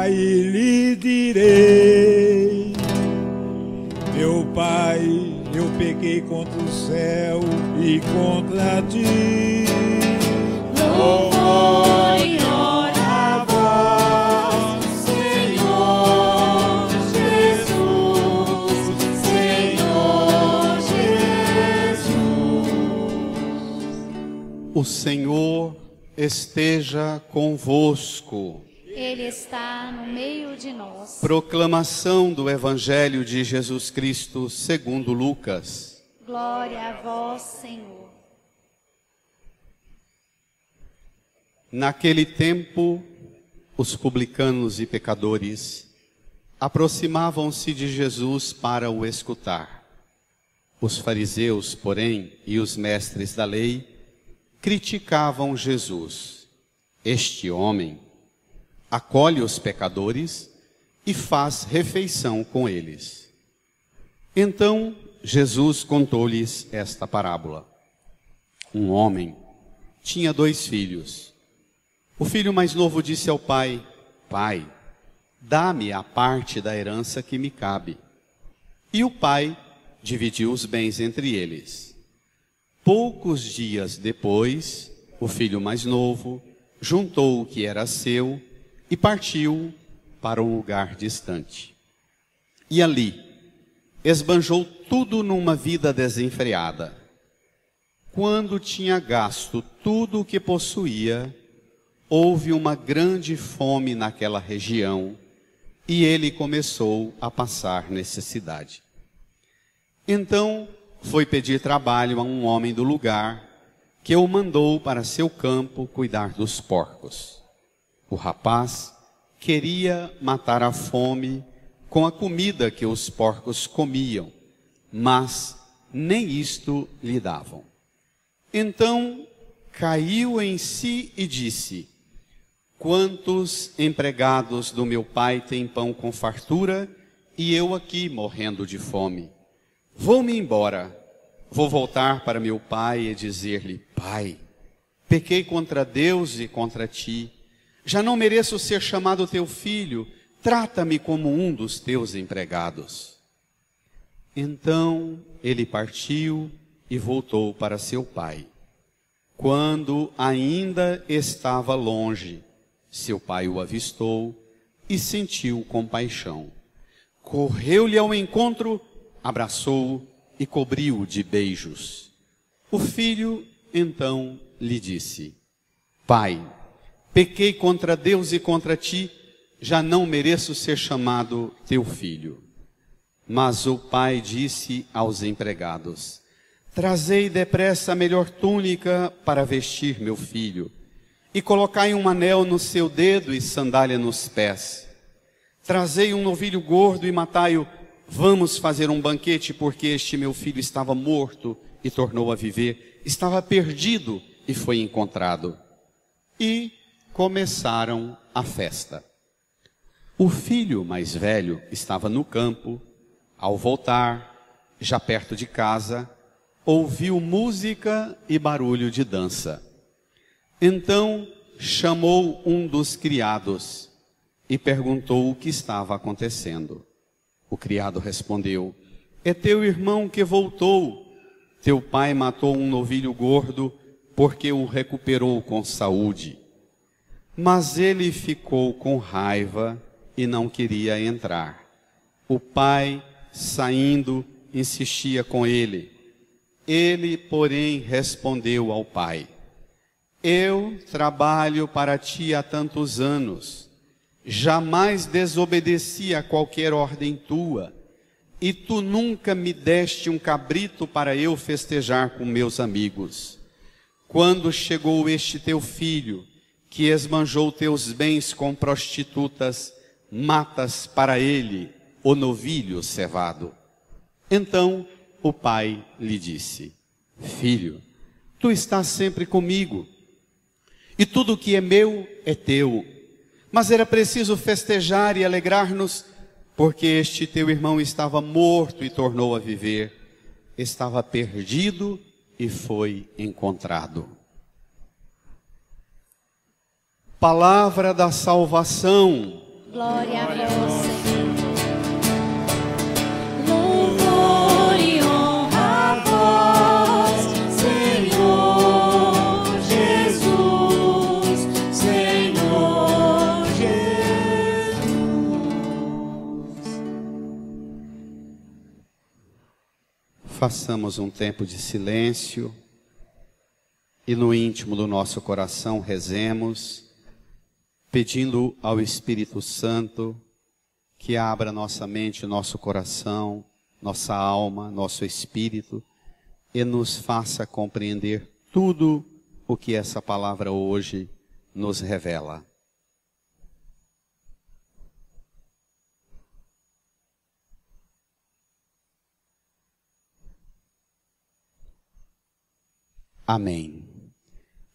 pai e lhe direi: meu pai, eu pequei contra o céu e contra ti. Não foi hora vós, Senhor Jesus, Senhor Jesus. O Senhor esteja convosco. Ele está no meio de nós. Proclamação do Evangelho de Jesus Cristo segundo Lucas. Glória a vós, Senhor. Naquele tempo, os publicanos e pecadores aproximavam-se de Jesus para o escutar. Os fariseus, porém, e os mestres da lei criticavam Jesus. Este homem acolhe os pecadores e faz refeição com eles. Então Jesus contou-lhes esta parábola. Um homem tinha 2 filhos. O filho mais novo disse ao pai: Pai, dá-me a parte da herança que me cabe. E o pai dividiu os bens entre eles. Poucos dias depois, o filho mais novo juntou o que era seu e partiu para um lugar distante. E ali esbanjou tudo numa vida desenfreada. Quando tinha gasto tudo o que possuía, houve uma grande fome naquela região e ele começou a passar necessidade. Então foi pedir trabalho a um homem do lugar, que o mandou para seu campo cuidar dos porcos. O rapaz queria matar a fome com a comida que os porcos comiam, mas nem isto lhe davam. Então caiu em si e disse: quantos empregados do meu pai têm pão com fartura e eu aqui morrendo de fome? Vou-me embora, vou voltar para meu pai e dizer-lhe: Pai, pequei contra Deus e contra ti. Já não mereço ser chamado teu filho, trata-me como um dos teus empregados. Então ele partiu e voltou para seu pai. Quando ainda estava longe, seu pai o avistou e sentiu compaixão. Correu-lhe ao encontro, abraçou-o e cobriu-o de beijos. O filho então lhe disse: Pai, pequei contra Deus e contra ti, já não mereço ser chamado teu filho. Mas o pai disse aos empregados: trazei depressa a melhor túnica para vestir meu filho, e colocai um anel no seu dedo e sandália nos pés. Trazei um novilho gordo e matai-o. Vamos fazer um banquete, porque este meu filho estava morto e tornou a viver, estava perdido e foi encontrado. E começaram a festa. O filho mais velho estava no campo. Ao voltar, já perto de casa, ouviu música e barulho de dança. Então chamou um dos criados e perguntou o que estava acontecendo. O criado respondeu: é teu irmão que voltou. Teu pai matou um novilho gordo porque o recuperou com saúde. Mas ele ficou com raiva e não queria entrar. O pai, saindo, insistia com ele. Ele, porém, respondeu ao pai: eu trabalho para ti há tantos anos, jamais desobedeci a qualquer ordem tua, e tu nunca me deste um cabrito para eu festejar com meus amigos. Quando chegou este teu filho, que esbanjou teus bens com prostitutas, matas para ele o novilho cevado. Então o pai lhe disse: filho, tu estás sempre comigo, e tudo o que é meu é teu. Mas era preciso festejar e alegrar-nos, porque este teu irmão estava morto e tornou a viver, estava perdido e foi encontrado. Palavra da salvação. Glória a vós, Senhor. Louvor e honra a vós, Senhor Jesus, Senhor Jesus. Façamos um tempo de silêncio e no íntimo do nosso coração rezemos, pedindo ao Espírito Santo que abra nossa mente, nosso coração, nossa alma, nosso espírito e nos faça compreender tudo o que essa palavra hoje nos revela. Amém.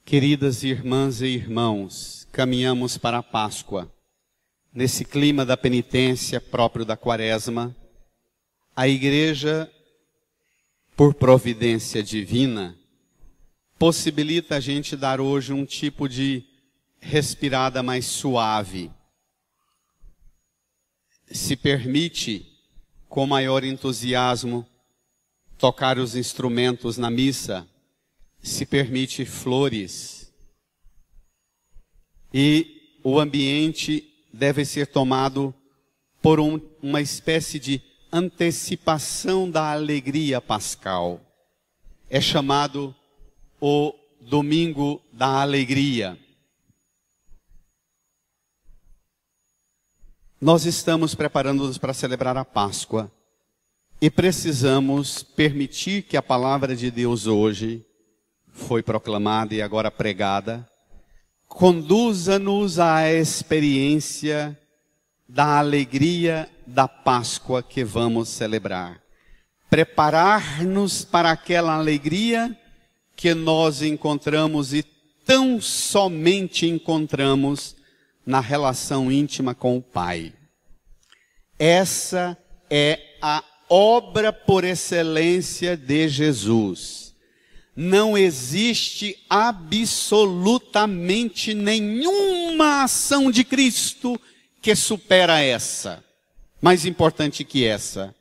Queridas irmãs e irmãos, caminhamos para a Páscoa. Nesse clima da penitência próprio da Quaresma, a Igreja, por providência divina, possibilita a gente dar hoje um tipo de respirada mais suave. Se permite, com maior entusiasmo, tocar os instrumentos na missa, se permite flores. E o ambiente deve ser tomado por uma espécie de antecipação da alegria pascal. É chamado o Domingo da Alegria. Nós estamos preparando-nos para celebrar a Páscoa e precisamos permitir que a palavra de Deus hoje foi proclamada e agora pregada, conduza-nos à experiência da alegria da Páscoa que vamos celebrar. Preparar-nos para aquela alegria que nós encontramos e tão somente encontramos na relação íntima com o Pai. Essa é a obra por excelência de Jesus. Não existe absolutamente nenhuma ação de Cristo que supera essa. Mais importante que essa,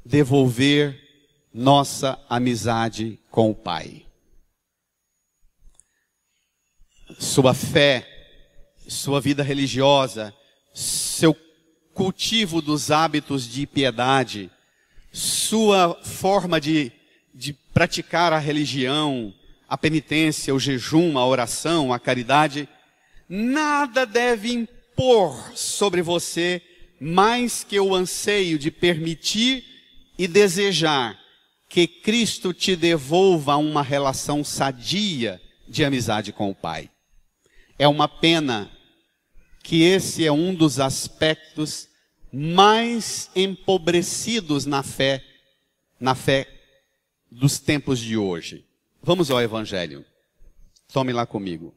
devolver nossa amizade com o Pai. Sua fé, sua vida religiosa, seu cultivo dos hábitos de piedade, sua forma de praticar a religião, a penitência, o jejum, a oração, a caridade, nada deve impor sobre você mais que o anseio de permitir e desejar que Cristo te devolva uma relação sadia de amizade com o Pai. É uma pena que esse é um dos aspectos mais empobrecidos na fé dos tempos de hoje. Vamos ao Evangelho. Tome lá comigo.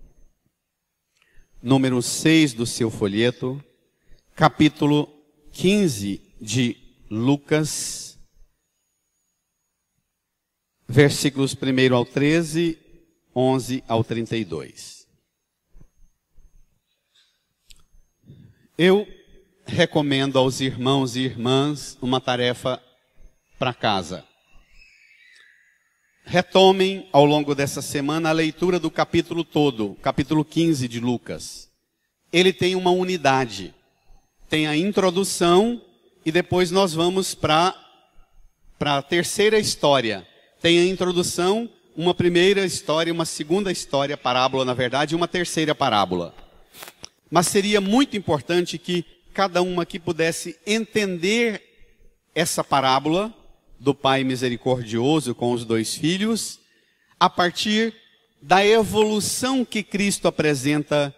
Número 6 do seu folheto, capítulo 15 de Lucas, versículos 1 ao 13, 11 ao 32. Eu recomendo aos irmãos e irmãs uma tarefa para casa. Retomem ao longo dessa semana a leitura do capítulo todo, capítulo 15 de Lucas. Ele tem uma unidade. Tem a introdução e depois nós vamos para a terceira história. Tem a introdução, uma primeira história, uma segunda história, parábola na verdade, e uma terceira parábola. Mas seria muito importante que cada um aqui pudesse entender essa parábola do Pai misericordioso com os dois filhos, a partir da evolução que Cristo apresenta,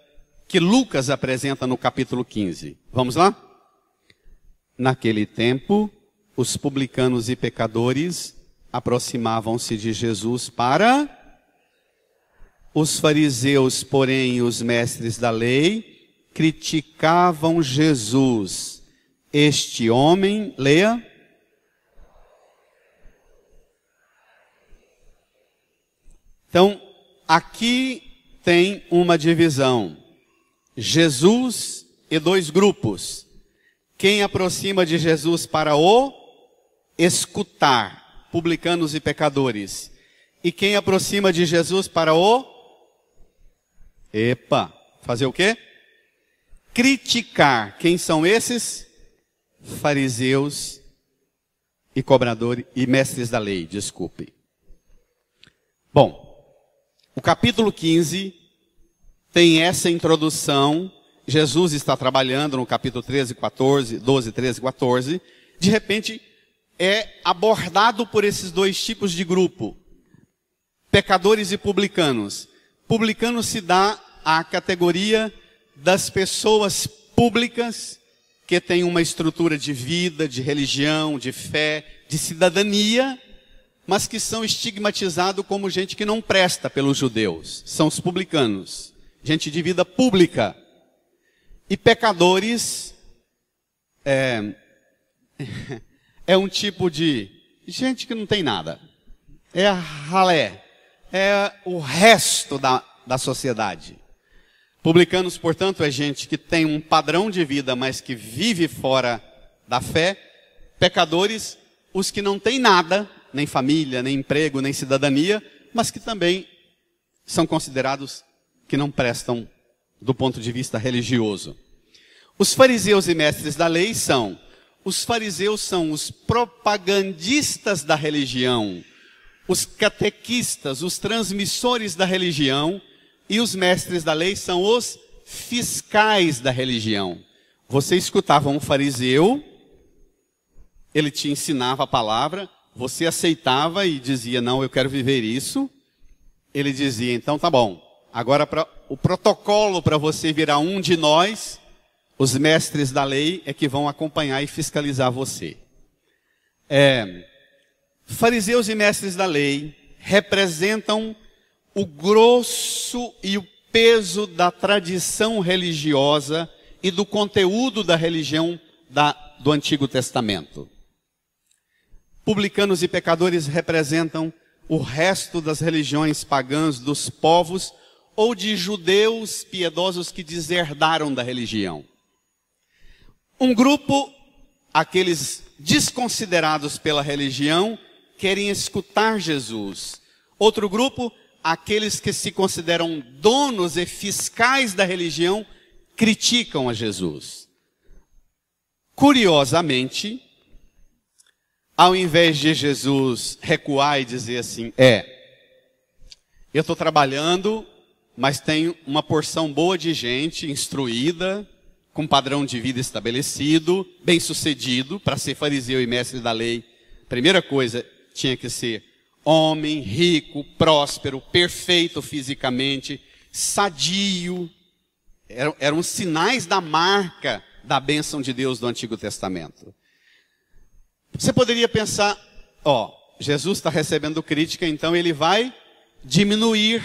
que Lucas apresenta no capítulo 15. Vamos lá? Naquele tempo, os publicanos e pecadores aproximavam-se de Jesus para... Os fariseus, porém, e os mestres da lei, criticavam Jesus. Este homem, leia... Então, aqui tem uma divisão. Jesus e dois grupos. Quem aproxima de Jesus para o escutar, publicanos e pecadores. E quem aproxima de Jesus para o... fazer o quê? Criticar. Quem são esses? Fariseus e cobradores e mestres da lei, desculpe. Bom, o capítulo 15 tem essa introdução. Jesus está trabalhando no capítulo 13, 14, 12, 13, 14. De repente, é abordado por esses dois tipos de grupo. Pecadores e publicanos. Publicanos se dá à categoria das pessoas públicas que têm uma estrutura de vida, de religião, de fé, de cidadania, mas que são estigmatizados como gente que não presta pelos judeus. São os publicanos. Gente de vida pública. E pecadores é um tipo de gente que não tem nada. É a ralé. É o resto da sociedade. Publicanos, portanto, é gente que tem um padrão de vida, mas que vive fora da fé. Pecadores, os que não têm nada, nem família, nem emprego, nem cidadania, mas que também são considerados que não prestam do ponto de vista religioso. Os fariseus e mestres da lei são... Os fariseus são os propagandistas da religião, os catequistas, os transmissores da religião, e os mestres da lei são os fiscais da religião. Você escutava um fariseu, ele te ensinava a palavra, você aceitava e dizia, não, eu quero viver isso. Ele dizia, então tá bom, agora o protocolo para você virar um de nós, os mestres da lei é que vão acompanhar e fiscalizar você. Fariseus e mestres da lei representam o grosso e o peso da tradição religiosa e do conteúdo da religião do Antigo Testamento. Publicanos e pecadores representam o resto das religiões pagãs dos povos ou de judeus piedosos que deserdaram da religião. Um grupo, aqueles desconsiderados pela religião, querem escutar Jesus. Outro grupo, aqueles que se consideram donos e fiscais da religião, criticam a Jesus. Curiosamente, ao invés de Jesus recuar e dizer assim, eu estou trabalhando, mas tenho uma porção boa de gente instruída, com padrão de vida estabelecido, bem-sucedido, para ser fariseu e mestre da lei. Primeira coisa, tinha que ser homem, rico, próspero, perfeito fisicamente, sadio. Eram sinais da marca da bênção de Deus do Antigo Testamento. Você poderia pensar, Jesus está recebendo crítica, então ele vai diminuir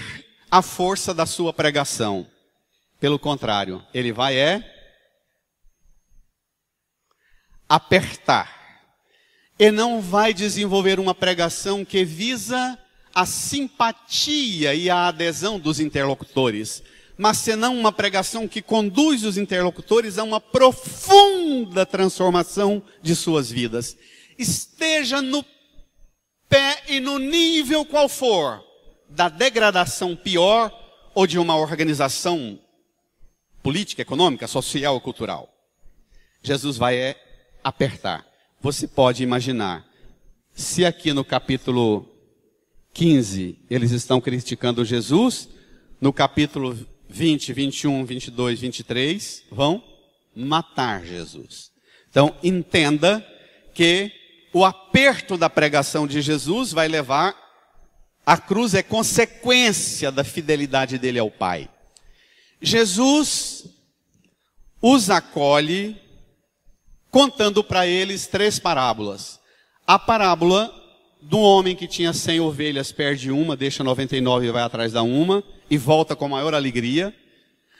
a força da sua pregação. Pelo contrário, ele vai apertar. E não vai desenvolver uma pregação que visa a simpatia e a adesão dos interlocutores, mas senão uma pregação que conduz os interlocutores a uma profunda transformação de suas vidas. Esteja no pé e no nível qual for, da degradação pior ou de uma organização política, econômica, social ou cultural. Jesus vai apertar. Você pode imaginar, se aqui no capítulo 15 eles estão criticando Jesus, no capítulo 20, 21, 22, 23, vão matar Jesus. Então, entenda que o aperto da pregação de Jesus vai levar, a cruz é consequência da fidelidade dele ao Pai. Jesus os acolhe, contando para eles 3 parábolas. A parábola do homem que tinha 100 ovelhas, perde uma, deixa 99 e vai atrás da uma, e volta com maior alegria.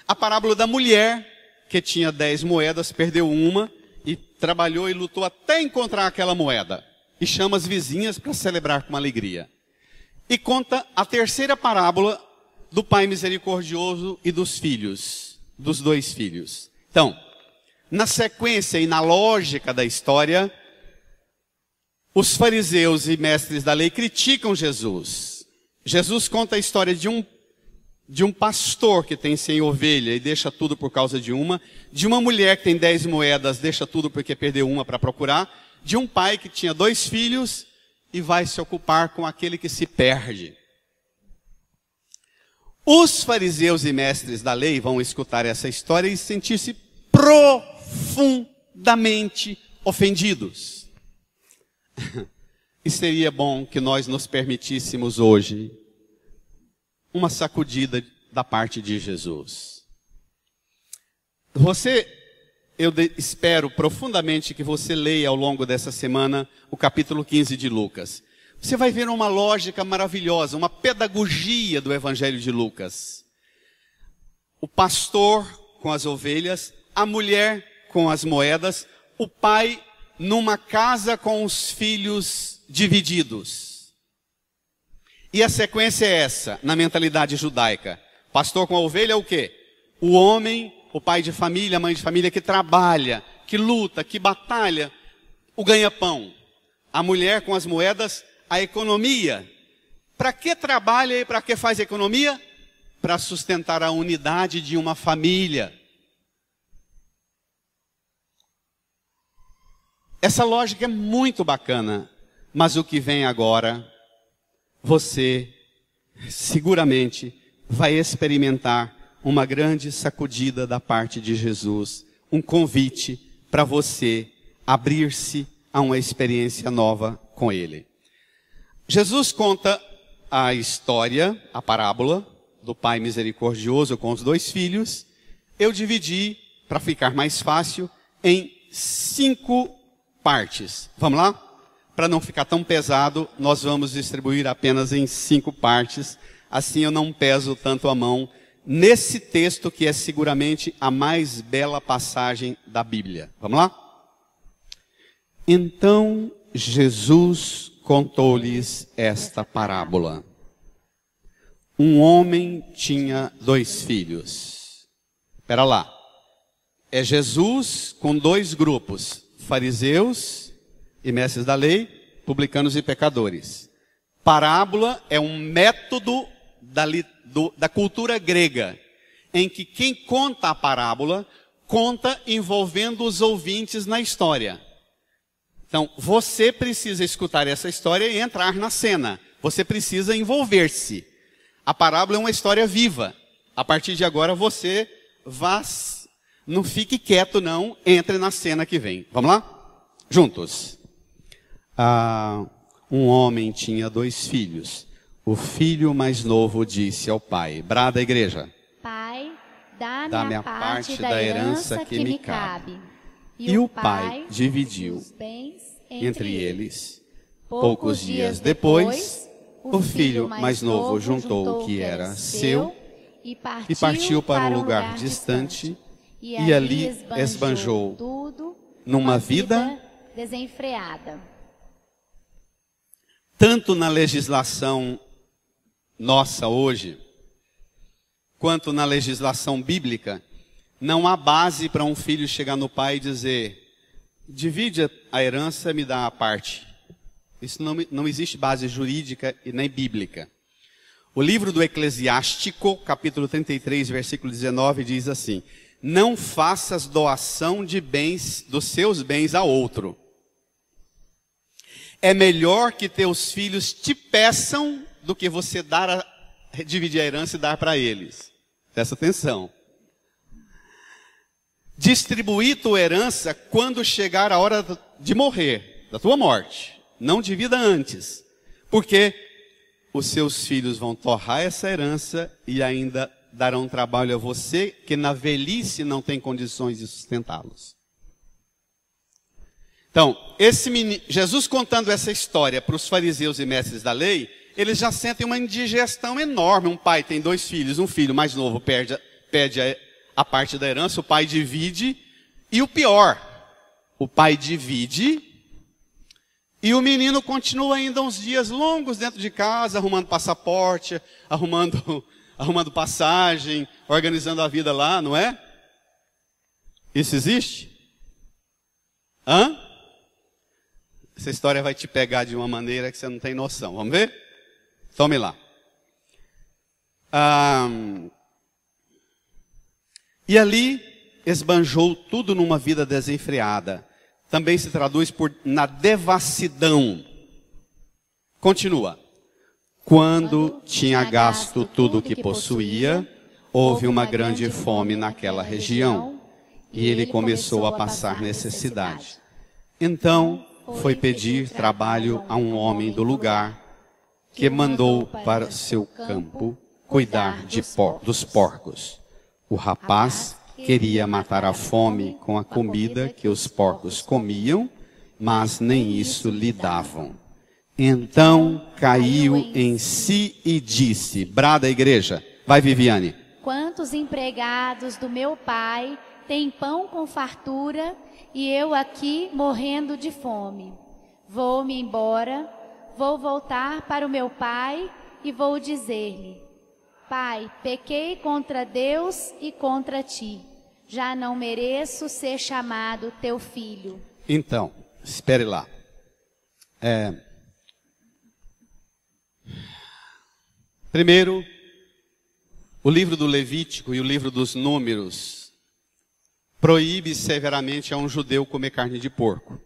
A parábola da mulher, que tinha 10 moedas, perdeu uma, e trabalhou e lutou até encontrar aquela moeda. E chama as vizinhas para celebrar com alegria. E conta a 3ª parábola do Pai misericordioso e dos filhos, dos 2 filhos. Então, na sequência e na lógica da história, os fariseus e mestres da lei criticam Jesus. Jesus conta a história de um pastor que tem 100 ovelhas e deixa tudo por causa de uma mulher que tem 10 moedas, deixa tudo porque perdeu uma para procurar, de um pai que tinha 2 filhos e vai se ocupar com aquele que se perde. Os fariseus e mestres da lei vão escutar essa história e sentir-se profundamente ofendidos. E seria bom que nós nos permitíssemos hoje uma sacudida da parte de Jesus. Eu espero profundamente que você leia ao longo dessa semana o capítulo 15 de Lucas. Você vai ver uma lógica maravilhosa, uma pedagogia do Evangelho de Lucas. O pastor com as ovelhas, a mulher com as moedas, o pai numa casa com os filhos divididos. E a sequência é essa, na mentalidade judaica. Pastor com a ovelha é o quê? O homem, o pai de família, a mãe de família que trabalha, que luta, que batalha, o ganha-pão. A mulher com as moedas, a economia. Para que trabalha e para que faz economia? Para sustentar a unidade de uma família. Essa lógica é muito bacana, mas o que vem agora, você seguramente vai experimentar uma grande sacudida da parte de Jesus, um convite para você abrir-se a uma experiência nova com Ele. Jesus conta a história, a parábola do pai misericordioso com os 2 filhos. Eu dividi, para ficar mais fácil, em 5 partes. Vamos lá? Para não ficar tão pesado, nós vamos distribuir apenas em 5 partes. Assim eu não peso tanto a mão nesse texto que é seguramente a mais bela passagem da Bíblia. Vamos lá? Então Jesus contou-lhes esta parábola. Um homem tinha 2 filhos. Espera lá. É Jesus com 2 grupos. Fariseus e mestres da lei, publicanos e pecadores. Parábola é um método da cultura grega, em que quem conta a parábola, conta envolvendo os ouvintes na história. Então, você precisa escutar essa história e entrar na cena. Você precisa envolver-se. A parábola é uma história viva. A partir de agora, você não fique quieto, não. Entre na cena que vem. Vamos lá? Juntos. Um homem tinha 2 filhos. O filho mais novo disse ao pai. Brada a igreja. Pai, dá-me a parte da herança que me cabe. E o pai dividiu os bens entre eles. Poucos dias depois, o filho mais novo juntou o que era seu e partiu para um lugar distante e ali esbanjou tudo numa vida desenfreada. Tanto na legislação nossa hoje, quanto na legislação bíblica, não há base para um filho chegar no pai e dizer: divide a herança, me dá a parte. Isso não existe base jurídica e nem bíblica. O livro do Eclesiástico, capítulo 33, versículo 19, diz assim: não faças doação de bens, dos seus bens a outro. É melhor que teus filhos te peçam do que você dividir a herança e dar para eles. Presta atenção. Distribuir tua herança quando chegar a hora de morrer, da tua morte. Não divida antes. Porque os seus filhos vão torrar essa herança e ainda darão trabalho a você, que na velhice não tem condições de sustentá-los. Então, Jesus contando essa história para os fariseus e mestres da lei, eles já sentem uma indigestão enorme. Um pai tem 2 filhos, um filho mais novo pede a parte da herança, o pai divide, e o pior, o pai divide, e o menino continua ainda uns dias longos dentro de casa, arrumando passaporte, arrumando passagem, organizando a vida lá, não é? Isso existe? Hã? Essa história vai te pegar de uma maneira que você não tem noção. Vamos ver? Tome lá. E ali esbanjou tudo numa vida desenfreada. Também se traduz na devassidão. Continua. Quando tinha gasto tudo o que possuía, houve uma grande fome naquela região, e ele começou a passar necessidade. Então foi pedir trabalho a um homem do lugar, que mandou para seu campo cuidar dos porcos. O rapaz queria matar a fome com a comida que os porcos comiam, mas nem isso lhe davam. Então caiu em si e disse, brada a igreja, vai Viviane. Quantos empregados do meu pai têm pão com fartura e eu aqui morrendo de fome? Vou-me embora, vou voltar para o meu pai e vou dizer-lhe, Pai, pequei contra Deus e contra ti. Já não mereço ser chamado teu filho. Então, espere lá. Primeiro, o livro do Levítico e o livro dos Números proíbe severamente a um judeu comer carne de porco.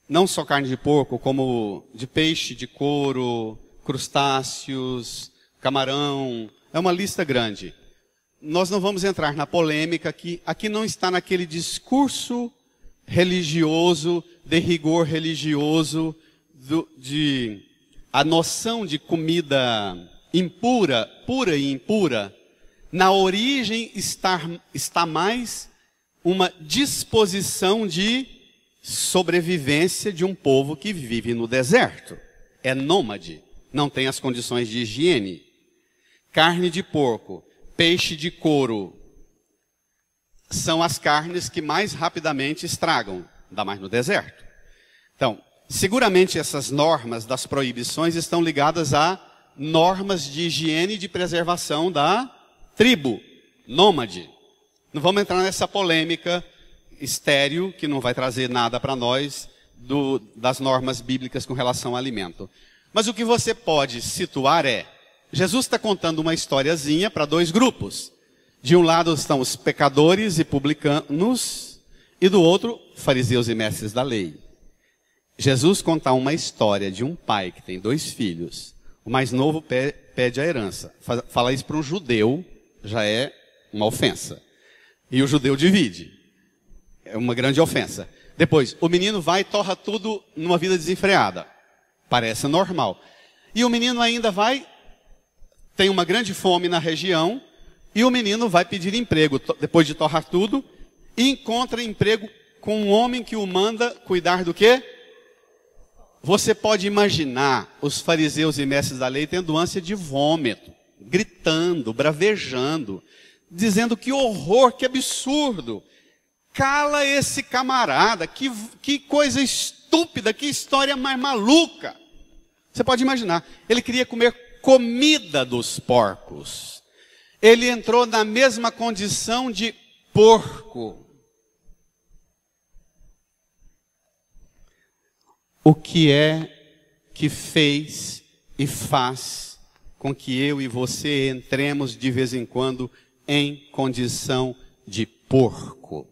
Não só carne de porco, como de peixe, de couro, crustáceos, camarão. É uma lista grande. Nós não vamos entrar na polêmica aqui não está naquele discurso religioso, de rigor religioso, a noção de comida impura, pura e impura. Na origem está mais uma disposição de sobrevivência de um povo que vive no deserto. É nômade, não tem as condições de higiene. Carne de porco, peixe de couro, são as carnes que mais rapidamente estragam, ainda mais no deserto. Então, seguramente essas normas das proibições estão ligadas a normas de higiene e de preservação da tribo, nômade. Não vamos entrar nessa polêmica estéril, que não vai trazer nada para nós, das normas bíblicas com relação ao alimento. Mas o que você pode situar Jesus está contando uma historiazinha para dois grupos. De um lado estão os pecadores e publicanos, e do outro, fariseus e mestres da lei. Jesus conta uma história de um pai que tem 2 filhos. O mais novo pede a herança. Falar isso para um judeu já é uma ofensa. E o judeu divide. É uma grande ofensa. Depois, o menino vai e torra tudo numa vida desenfreada. Parece normal. E o menino ainda vai, tem uma grande fome na região, e o menino vai pedir emprego, depois de torrar tudo, e encontra emprego com um homem que o manda cuidar do quê? Você pode imaginar os fariseus e mestres da lei tendo ânsia de vômito, gritando, bravejando, dizendo que horror, que absurdo. Cala esse camarada, que coisa estúpida, que história mais maluca. Você pode imaginar, ele queria comer comida dos porcos. Ele entrou na mesma condição de porco. O que é que fez e faz com que eu e você entremos de vez em quando em condição de porco?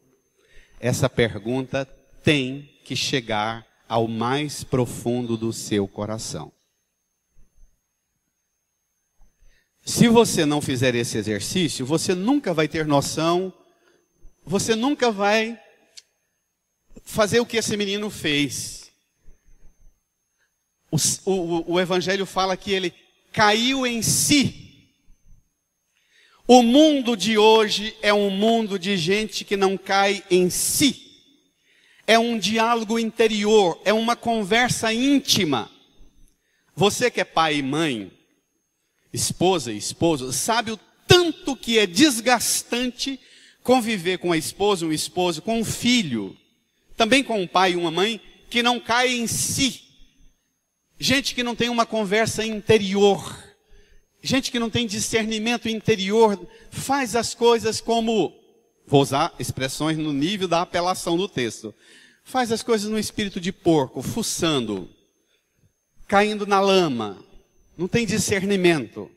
Essa pergunta tem que chegar ao mais profundo do seu coração. Se você não fizer esse exercício, você nunca vai ter noção, você nunca vai fazer o que esse menino fez. O Evangelho fala que ele caiu em si. O mundo de hoje é um mundo de gente que não cai em si. É um diálogo interior, é uma conversa íntima. Você que é pai e mãe, esposa e esposo, sabe o tanto que é desgastante conviver com a esposa, um esposo, com um filho, também com um pai e uma mãe, que não cai em si. Gente que não tem uma conversa interior, gente que não tem discernimento interior, faz as coisas como Vou usar expressões no nível da apelação do texto. Faz as coisas no espírito de porco, fuçando, caindo na lama, não tem discernimento.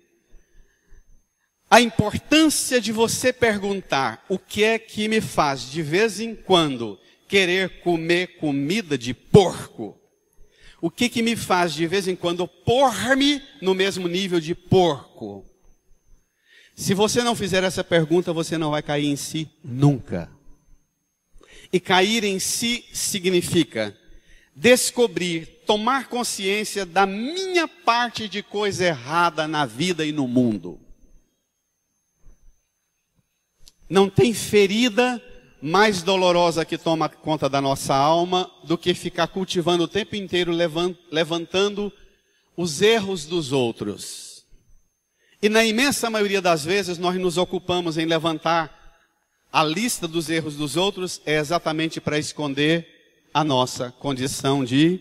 A importância de você perguntar o que é que me faz de vez em quando querer comer comida de porco. O que me faz de vez em quando pôr-me no mesmo nível de porco? Se você não fizer essa pergunta, você não vai cair em si nunca. E cair em si significa descobrir, tomar consciência da minha parte de coisa errada na vida e no mundo. Não tem ferida mais dolorosa que toma conta da nossa alma do que ficar cultivando o tempo inteiro, levantando os erros dos outros. E na imensa maioria das vezes nós nos ocupamos em levantar a lista dos erros dos outros, é exatamente para esconder a nossa condição de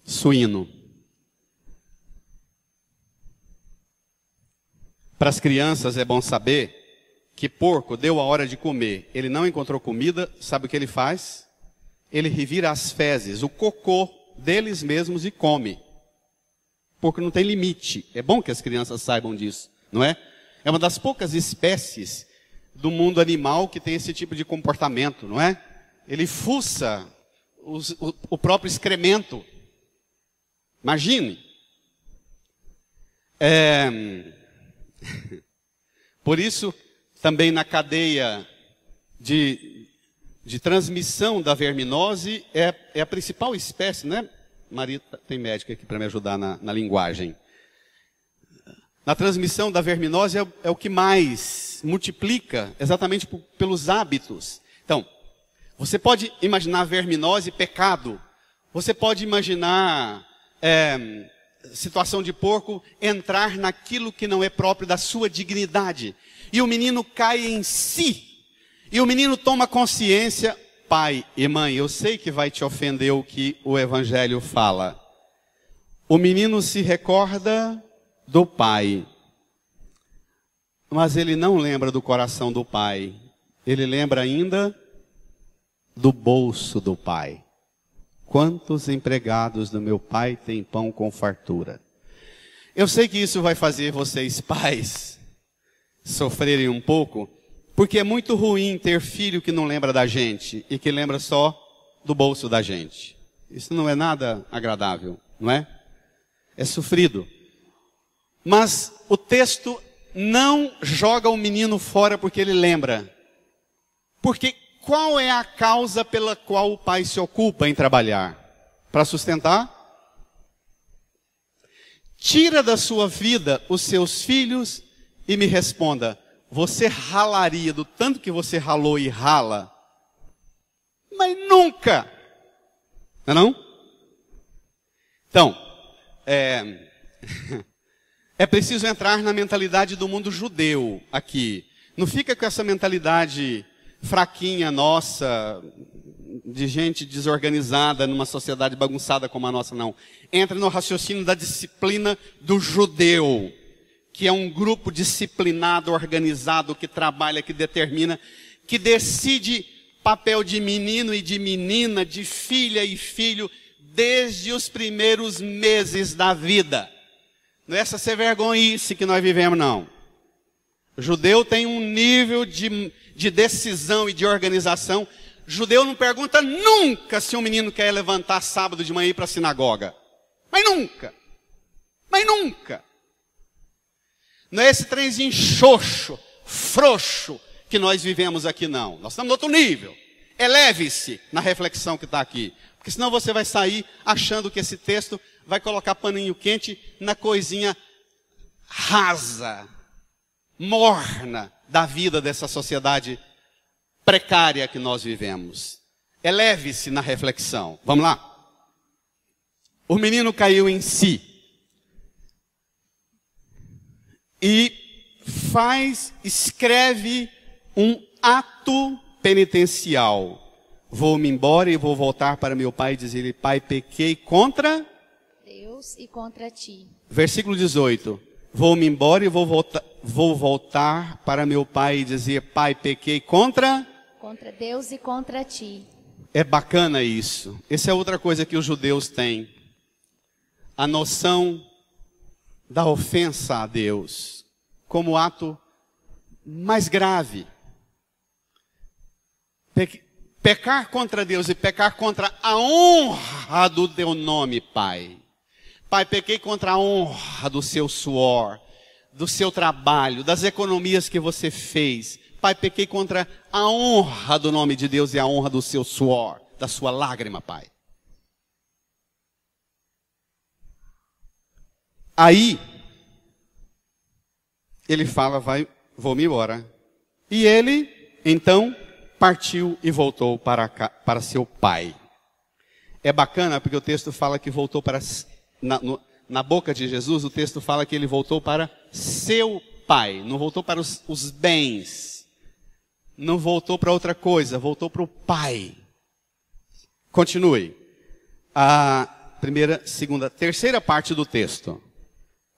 suíno. Para as crianças é bom saber que porco deu a hora de comer. Ele não encontrou comida, sabe o que ele faz? Ele revira as fezes, o cocô deles mesmos e come. Porco não tem limite. É bom que as crianças saibam disso, não é? É uma das poucas espécies do mundo animal que tem esse tipo de comportamento, não é? Ele fuça o próprio excremento. Imagine. Por isso, também na cadeia de transmissão da verminose, é a principal espécie, né? Maria tem médica aqui para me ajudar na linguagem. Na transmissão da verminose é o que mais multiplica, exatamente pelos hábitos. Então, você pode imaginar verminose pecado. Você pode imaginar situação de porco entrar naquilo que não é próprio da sua dignidade. E o menino cai em si. E o menino toma consciência, pai e mãe, eu sei que vai te ofender o que o Evangelho fala. O menino se recorda do pai. Mas ele não lembra do coração do pai. Ele lembra ainda do bolso do pai. Quantos empregados do meu pai têm pão com fartura? Eu sei que isso vai fazer vocês, pais, sofrerem um pouco, porque é muito ruim ter filho que não lembra da gente e que lembra só do bolso da gente. Isso não é nada agradável, não é? É sofrido. Mas o texto não joga o menino fora porque ele lembra. Porque qual é a causa pela qual o pai se ocupa em trabalhar? Para sustentar? Tira da sua vida os seus filhos e me responda, você ralaria do tanto que você ralou e rala? Mas nunca! Não é não? Então, é preciso entrar na mentalidade do mundo judeu aqui. Não fica com essa mentalidade fraquinha nossa, de gente desorganizada numa sociedade bagunçada como a nossa, não. Entra no raciocínio da disciplina do judeu, que é um grupo disciplinado, organizado, que trabalha, que determina, que decide papel de menino e de menina, de filha e filho, desde os primeiros meses da vida. Não é essa ser vergonhice que nós vivemos, não. O judeu tem um nível de decisão e de organização. O judeu não pergunta nunca se um menino quer levantar sábado de manhã e ir para a sinagoga. Mas nunca. Mas nunca. Não é esse trenzinho xoxo, frouxo que nós vivemos aqui, não. Nós estamos no outro nível. Eleve-se na reflexão que está aqui. Porque senão você vai sair achando que esse texto vai colocar paninho quente na coisinha rasa, morna da vida dessa sociedade precária que nós vivemos. Eleve-se na reflexão. Vamos lá? O menino caiu em si. E escreve um ato penitencial. Vou-me embora e vou voltar para meu pai e dizer-lhe, pai, pequei contra Deus e contra ti. Versículo 18. Vou-me embora vou voltar para meu pai e dizer: Pai, pequei contra Deus e contra ti. É bacana isso. Essa é outra coisa que os judeus têm. A noção da ofensa a Deus como ato mais grave. Pecar contra Deus e pecar contra a honra do teu nome, Pai. Pai, pequei contra a honra do seu suor, do seu trabalho, das economias que você fez. Pai, pequei contra a honra do nome de Deus e a honra do seu suor, da sua lágrima, Pai. Aí, ele fala: vou-me embora. E ele, então, partiu e voltou para seu pai. É bacana porque o texto fala que voltou para... Na boca de Jesus, o texto fala que ele voltou para seu pai. Não voltou para os bens. Não voltou para outra coisa. Voltou para o pai. Continue. A primeira, segunda, terceira parte do texto.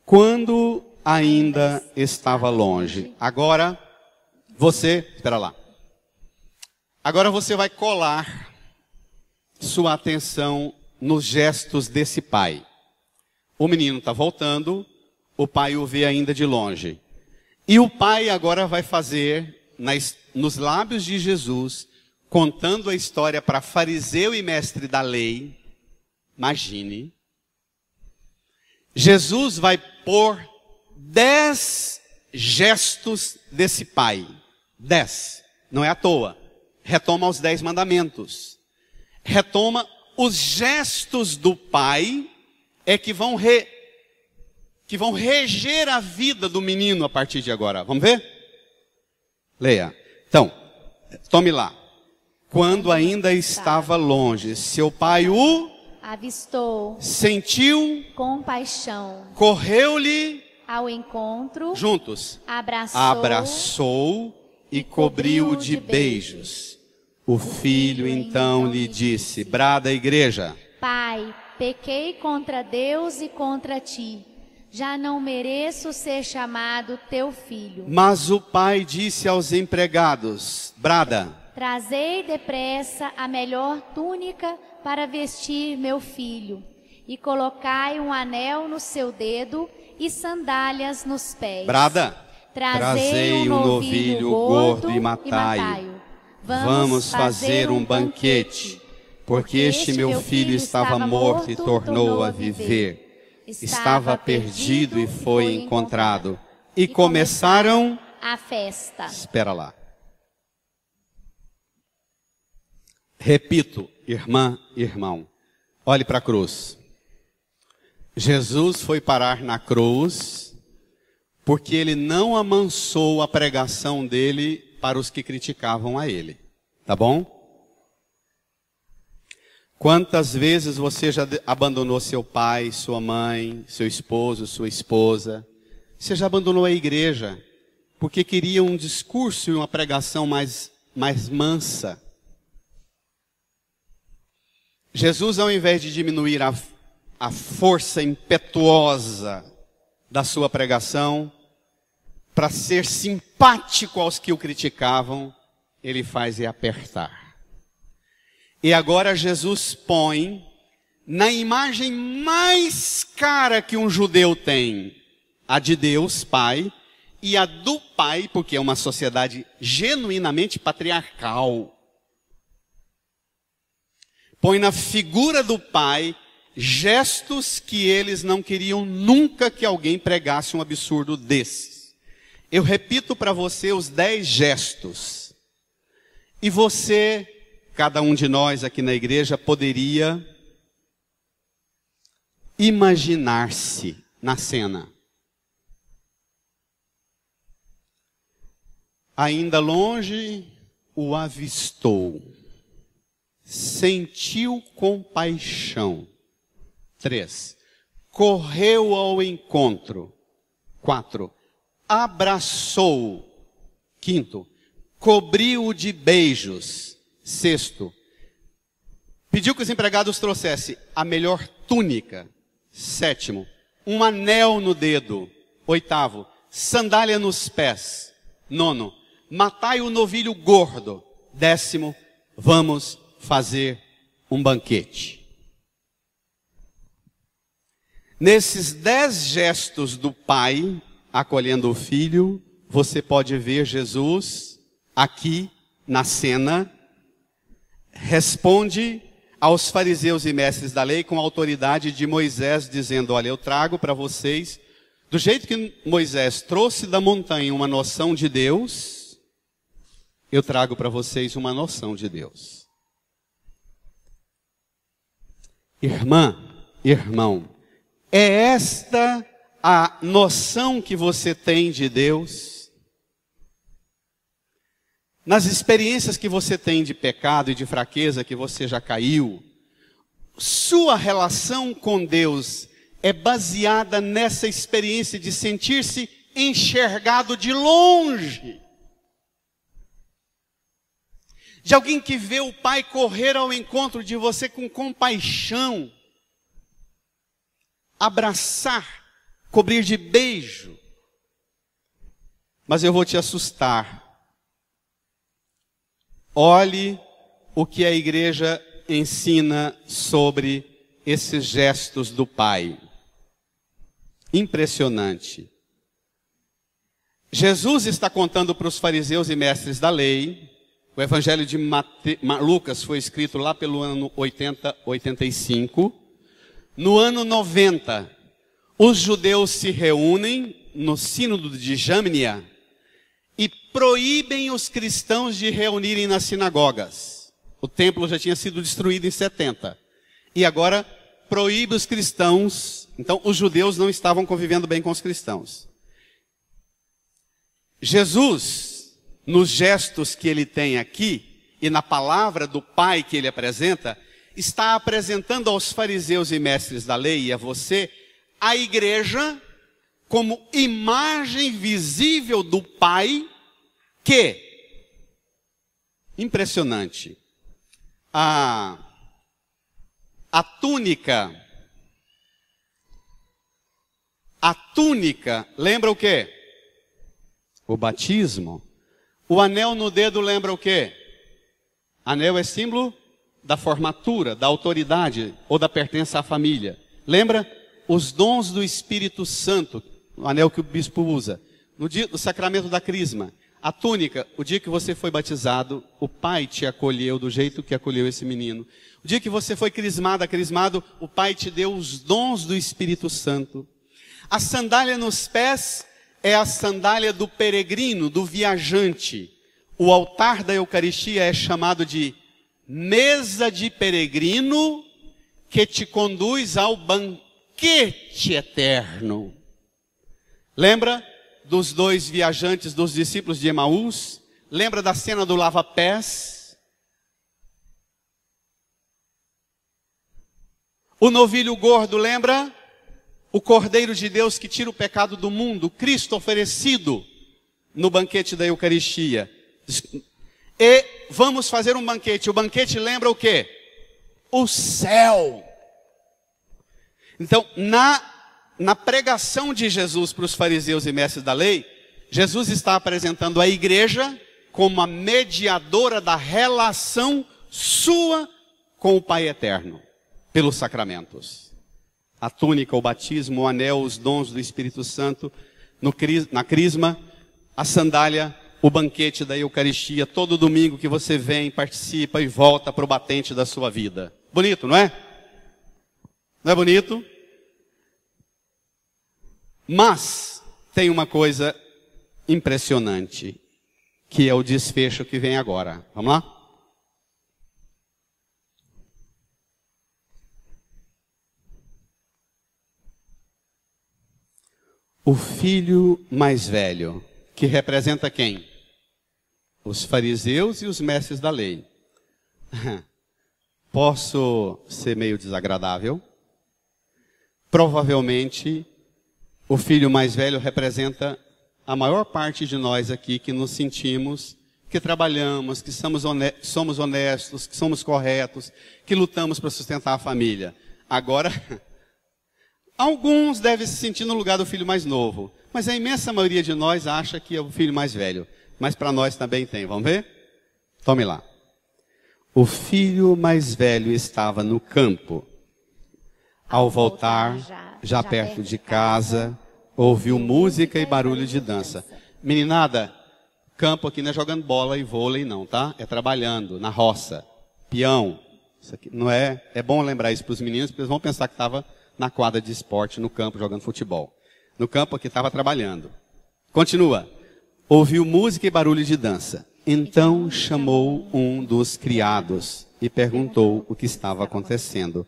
Quando ainda estava longe. Agora, espera lá. Agora você vai colar sua atenção nos gestos desse pai. O menino está voltando, o pai o vê ainda de longe. E o pai agora vai fazer, nos lábios de Jesus, contando a história para fariseu e mestre da lei. Imagine. Jesus vai pôr 10 gestos desse pai. 10. Não é à toa. Retoma os 10 mandamentos. Retoma os gestos do pai que vão reger a vida do menino a partir de agora. Vamos ver? Leia. Então, tome lá. Quando ainda estava longe, seu pai o avistou, sentiu compaixão, correu-lhe ao encontro, juntos, abraçou e cobriu-o de beijos. O filho então lhe disse: brada, igreja. Pai, pequei contra Deus e contra ti. Já não mereço ser chamado teu filho. Mas o pai disse aos empregados: brada, trazei depressa a melhor túnica para vestir meu filho, e colocai um anel no seu dedo e sandálias nos pés. Brada, trazei um novilho gordo e matai-o. Vamos fazer um banquete, porque este meu filho estava morto e tornou a viver. Estava perdido e foi encontrado. E começaram a festa. Espera lá. Repito, irmã, irmão, olhe para a cruz. Jesus foi parar na cruz porque ele não amansou a pregação dele para os que criticavam a ele. Tá bom? Quantas vezes você já abandonou seu pai, sua mãe, seu esposo, sua esposa? Você já abandonou a igreja porque queria um discurso e uma pregação mais mansa? Jesus, ao invés de diminuir a força impetuosa da sua pregação, para ser simpático aos que o criticavam, ele faz apertar. E agora Jesus põe na imagem mais cara que um judeu tem, a de Deus Pai, e a do Pai, porque é uma sociedade genuinamente patriarcal. Põe na figura do Pai gestos que eles não queriam nunca que alguém pregasse um absurdo desses. Eu repito para você os 10 gestos. E você, cada um de nós aqui na igreja, poderia imaginar-se na cena. Ainda longe, o avistou. Sentiu compaixão. 3. Correu ao encontro. 4. Abraçou. 5. Cobriu-o de beijos. 6. Pediu que os empregados trouxessem a melhor túnica. 7. Um anel no dedo. 8. sandália nos pés. 9, matai o novilho gordo. 10, vamos fazer um banquete. Nesses 10 gestos do pai, acolhendo o filho, você pode ver Jesus aqui na cena, responde aos fariseus e mestres da lei com a autoridade de Moisés, dizendo: olha, eu trago para vocês, do jeito que Moisés trouxe da montanha uma noção de Deus, eu trago para vocês uma noção de Deus. Irmã, irmão, é esta a noção que você tem de Deus? Nas experiências que você tem de pecado e de fraqueza que você já caiu, sua relação com Deus é baseada nessa experiência de sentir-se enxergado de longe. De alguém que vê o Pai correr ao encontro de você com compaixão, abraçar, cobrir de beijo. Mas eu vou te assustar. Olhe o que a igreja ensina sobre esses gestos do Pai. Impressionante. Jesus está contando para os fariseus e mestres da lei. O evangelho de Lucas foi escrito lá pelo ano 85. No ano 90, os judeus se reúnem no sínodo de Jâmnia e proíbem os cristãos de reunirem nas sinagogas. O templo já tinha sido destruído em 70. E agora proíbe os cristãos. Então os judeus não estavam convivendo bem com os cristãos. Jesus, nos gestos que ele tem aqui, e na palavra do Pai que ele apresenta, está apresentando aos fariseus e mestres da lei e a você, a igreja, como imagem visível do Pai, que, impressionante, a túnica lembra o quê? O batismo. O anel no dedo lembra o quê? Anel é símbolo da formatura, da autoridade ou da pertença à família. Lembra? Os dons do Espírito Santo, o anel que o bispo usa. No dia do sacramento da crisma, a túnica, o dia que você foi batizado, o Pai te acolheu do jeito que acolheu esse menino. O dia que você foi crismado, o Pai te deu os dons do Espírito Santo. A sandália nos pés é a sandália do peregrino, do viajante. O altar da Eucaristia é chamado de mesa de peregrino que te conduz ao banquete eterno. Lembra dos 2 viajantes, dos discípulos de Emaús? Lembra da cena do lava-pés? O novilho gordo, lembra? O Cordeiro de Deus que tira o pecado do mundo, Cristo oferecido no banquete da Eucaristia. E vamos fazer um banquete. O banquete lembra o quê? O céu. Então, na pregação de Jesus para os fariseus e mestres da lei, Jesus está apresentando a igreja como a mediadora da relação sua com o Pai eterno, pelos sacramentos. A túnica, o batismo, o anel, os dons do Espírito Santo, na crisma, a sandália, o banquete da Eucaristia, todo domingo que você vem, participa e volta para o batente da sua vida. Bonito, não é? Não é bonito? Mas tem uma coisa impressionante, que é o desfecho que vem agora. Vamos lá? O filho mais velho, que representa quem? Os fariseus e os mestres da lei. Posso ser meio desagradável? Provavelmente, o filho mais velho representa a maior parte de nós aqui que nos sentimos, que trabalhamos, que somos honestos, que somos corretos, que lutamos para sustentar a família. Agora, Alguns devem se sentir no lugar do filho mais novo, mas a imensa maioria de nós acha que é o filho mais velho. Mas para nós também tem, vamos ver? Tome lá. O filho mais velho estava no campo. Ao voltar, já perto de casa, ouviu música e barulho de dança. Meninada, campo aqui não é jogando bola e vôlei não, tá? É trabalhando, na roça, peão. Isso aqui não é bom lembrar isso para os meninos, porque eles vão pensar que estava na quadra de esporte, no campo, jogando futebol. No campo aqui estava trabalhando. Continua. Ouviu música e barulho de dança. Então chamou um dos criados e perguntou o que estava acontecendo.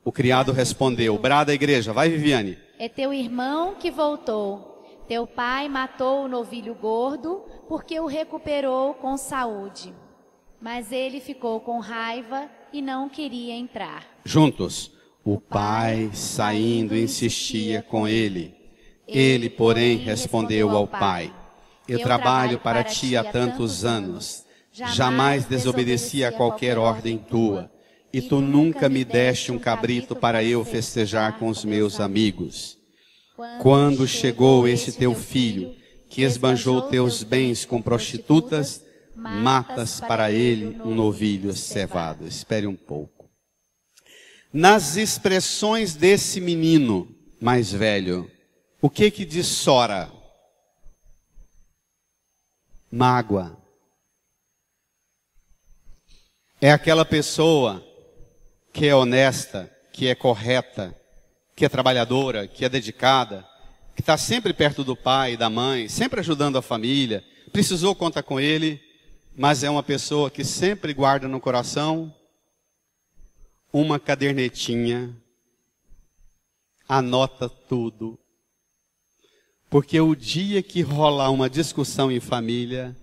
O criado respondeu, brada a igreja, vai Viviane. É teu irmão que voltou. Teu pai matou o novilho gordo porque o recuperou com saúde. Mas ele ficou com raiva e não queria entrar. Juntos, o pai saindo insistia com ele. Ele, porém, respondeu ao pai, eu trabalho para ti há tantos anos, jamais desobedeci a qualquer ordem tua, e tu nunca me deste um cabrito para eu festejar com os meus amigos. Quando chegou esse teu filho, que esbanjou teus bens com prostitutas, matas para ele um novilho cevado. Espere um pouco. Nas expressões desse menino mais velho, o que dissora? Mágoa. É aquela pessoa que é honesta, que é correta, que é trabalhadora, que é dedicada, que está sempre perto do pai e da mãe, sempre ajudando a família, precisou contar com ele, mas é uma pessoa que sempre guarda no coração uma cadernetinha, anota tudo. Porque o dia que rolar uma discussão em família,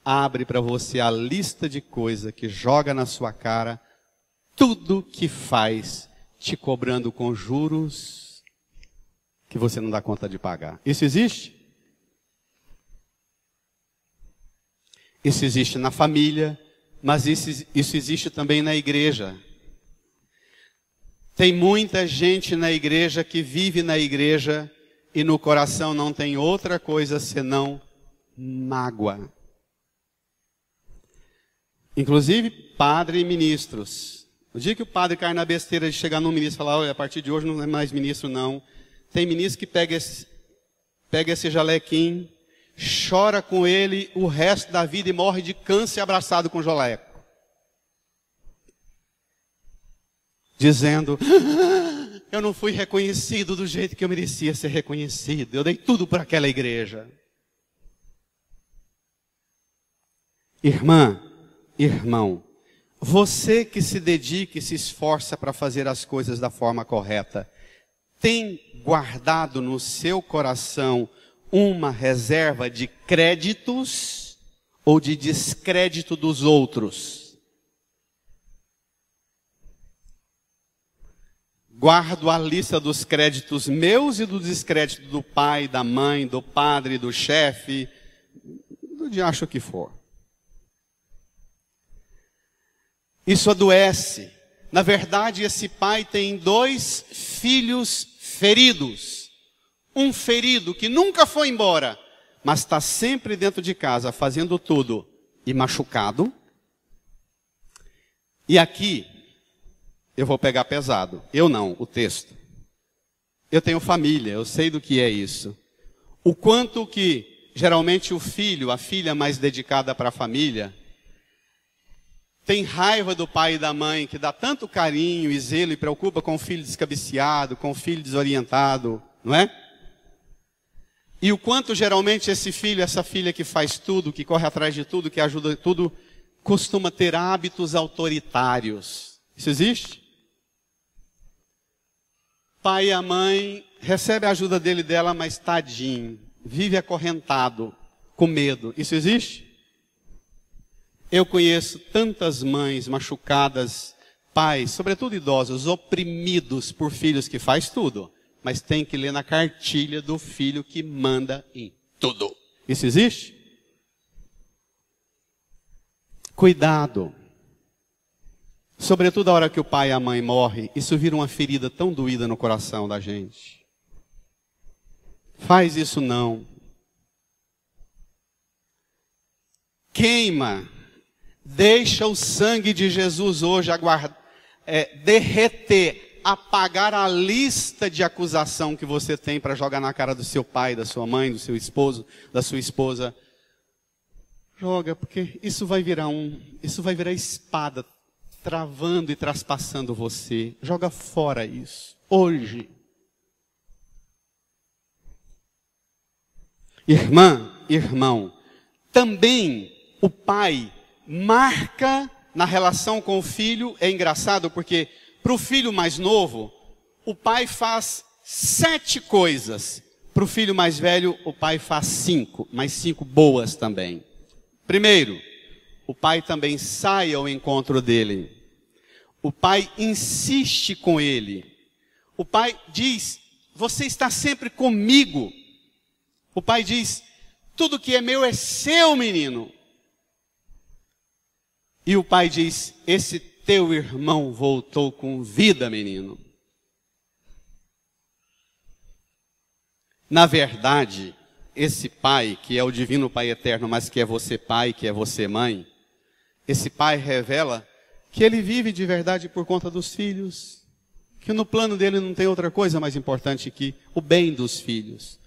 abre para você a lista de coisas que joga na sua cara, tudo que faz, te cobrando com juros que você não dá conta de pagar. Isso existe? Isso existe na família, mas isso existe também na igreja. Tem muita gente na igreja que vive na igreja e no coração não tem outra coisa senão mágoa. Inclusive, padre e ministros. O dia que o padre cai na besteira de chegar num ministro e falar, olha, a partir de hoje não é mais ministro não. Tem ministro que pega esse jalequinho, chora com ele o resto da vida e morre de câncer abraçado com o jaleco. Dizendo, eu não fui reconhecido do jeito que eu merecia ser reconhecido. Eu dei tudo para aquela igreja. Irmã, irmão, você que se dedica e se esforça para fazer as coisas da forma correta, tem guardado no seu coração uma reserva de créditos ou de descrédito dos outros? Guardo a lista dos créditos meus e do descrédito do pai, da mãe, do padre, do chefe, do diacho que for. Isso adoece. Na verdade, esse pai tem 2 filhos feridos. Um ferido que nunca foi embora, mas está sempre dentro de casa, fazendo tudo, e machucado. E aqui, eu vou pegar pesado. Eu não, o texto. Eu tenho família, eu sei do que é isso. O quanto que, geralmente, o filho, a filha mais dedicada para a família, tem raiva do pai e da mãe, que dá tanto carinho e zelo e preocupa com o filho descabiciado, com o filho desorientado, não é? E o quanto, geralmente, esse filho, essa filha que faz tudo, que corre atrás de tudo, que ajuda tudo, costuma ter hábitos autoritários. Isso existe? Pai e a mãe recebe a ajuda dele e dela, mas tadinho, vive acorrentado, com medo. Isso existe? Eu conheço tantas mães machucadas, pais, sobretudo idosos, oprimidos por filhos que faz tudo, mas tem que ler na cartilha do filho que manda em tudo. Isso existe? Cuidado. Sobretudo a hora que o pai e a mãe morrem, isso vira uma ferida tão doída no coração da gente. Faz isso não. Queima. Deixa o sangue de Jesus hoje derreter, apagar a lista de acusação que você tem para jogar na cara do seu pai, da sua mãe, do seu esposo, da sua esposa. Joga, porque isso vai virar espada, travando e traspassando você. Joga fora isso, hoje. Irmã, irmão, também o pai marca na relação com o filho. É engraçado porque para o filho mais novo, o pai faz 7 coisas. Para o filho mais velho, o pai faz 5, mas 5 boas também. Primeiro, o pai também sai ao encontro dele. O pai insiste com ele. O pai diz, você está sempre comigo. O pai diz, tudo que é meu é seu, menino. E o pai diz, esse teu irmão voltou com vida, menino. Na verdade, esse pai, que é o divino Pai eterno, mas que é você pai, que é você mãe, esse pai revela que ele vive de verdade por conta dos filhos, que no plano dele não tem outra coisa mais importante que o bem dos filhos.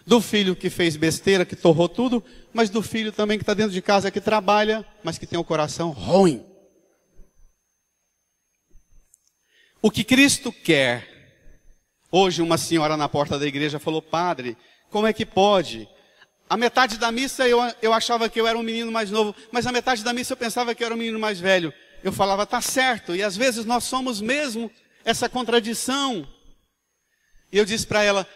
Do filho que fez besteira, que torrou tudo, mas do filho também que está dentro de casa, que trabalha, mas que tem o coração ruim. O que Cristo quer. Hoje uma senhora na porta da igreja falou, padre, como é que pode? A metade da missa eu achava que eu era um menino mais novo, mas a metade da missa eu pensava que eu era um menino mais velho. Eu falava, tá certo, e às vezes nós somos mesmo essa contradição. E eu disse para ela,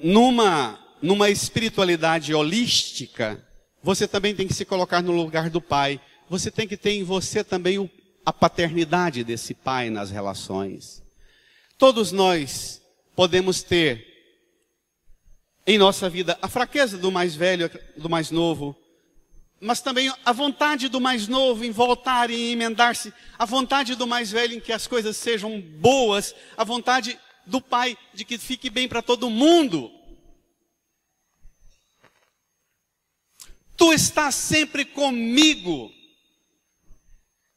numa espiritualidade holística, você também tem que se colocar no lugar do pai. Você tem que ter em você também a paternidade desse pai nas relações. Todos nós podemos ter em nossa vida a fraqueza do mais velho, do mais novo, mas também a vontade do mais novo em voltar e em emendar-se, a vontade do mais velho em que as coisas sejam boas, a vontade do pai de que fique bem para todo mundo. Tu estás sempre comigo.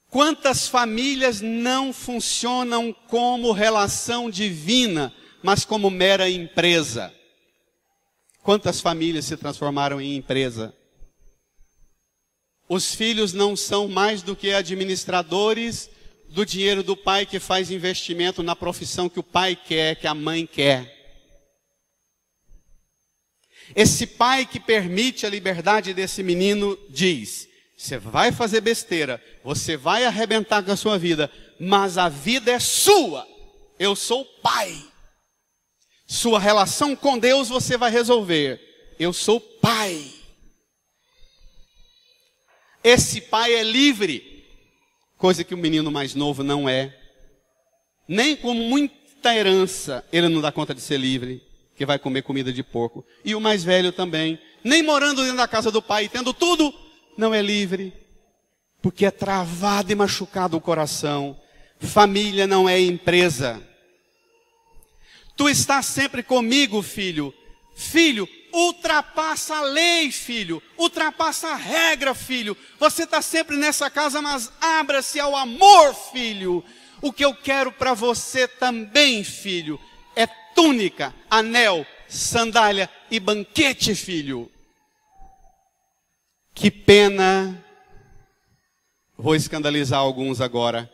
Quantas famílias não funcionam como relação divina, mas como mera empresa? Quantas famílias se transformaram em empresa? Os filhos não são mais do que administradores do dinheiro do pai que faz investimento na profissão que o pai quer, que a mãe quer. Esse pai que permite a liberdade desse menino diz, você vai fazer besteira, você vai arrebentar com a sua vida, mas a vida é sua. Eu sou o pai. Sua relação com Deus você vai resolver. Eu sou o pai. Esse pai é livre, coisa que o menino mais novo não é. Nem com muita herança ele não dá conta de ser livre, que vai comer comida de porco. E o mais velho também, nem morando dentro da casa do pai, tendo tudo, não é livre, porque é travado e machucado o coração. Família não é empresa. Tu estás sempre comigo, filho. Filho, ultrapassa a lei, filho. Ultrapassa a regra, filho. Você está sempre nessa casa, mas abra-se ao amor, filho. O que eu quero para você também, filho, é túnica, anel, sandália e banquete, filho. Que pena, vou escandalizar alguns agora,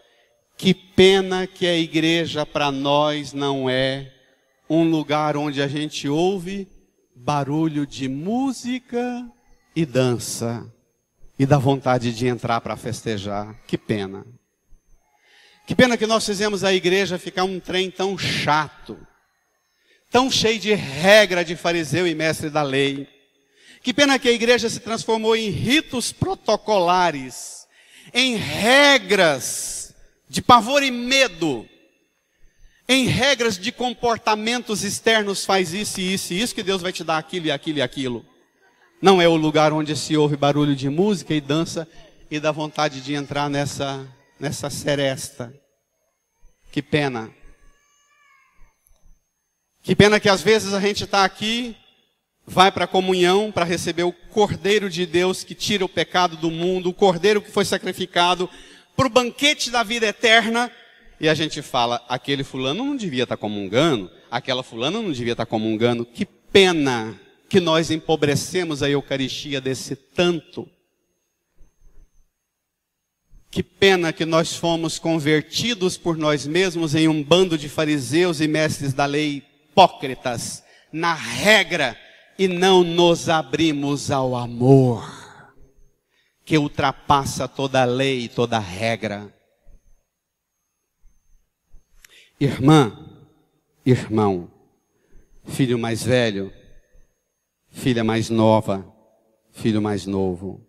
que pena que a igreja para nós não é um lugar onde a gente ouve barulho de música e dança e dá vontade de entrar para festejar. Que pena. Que pena que nós fizemos a igreja ficar um trem tão chato, tão cheio de regra de fariseu e mestre da lei. Que pena que a igreja se transformou em ritos protocolares, em regras de pavor e medo, em regras de comportamentos externos, faz isso e isso e isso, que Deus vai te dar aquilo e aquilo e aquilo. Não é o lugar onde se ouve barulho de música e dança e dá vontade de entrar nessa seresta. Que pena. Que pena que às vezes a gente está aqui vai para a comunhão para receber o Cordeiro de Deus que tira o pecado do mundo, o Cordeiro que foi sacrificado para o banquete da vida eterna. E a gente fala, aquele fulano não devia estar comungando, aquela fulana não devia estar comungando. Que pena que nós empobrecemos a Eucaristia desse tanto. Que pena que nós fomos convertidos por nós mesmos em um bando de fariseus e mestres da lei hipócritas, na regra, e não nos abrimos ao amor, que ultrapassa toda a lei e toda a regra. Irmã, irmão, filho mais velho, filha mais nova, filho mais novo,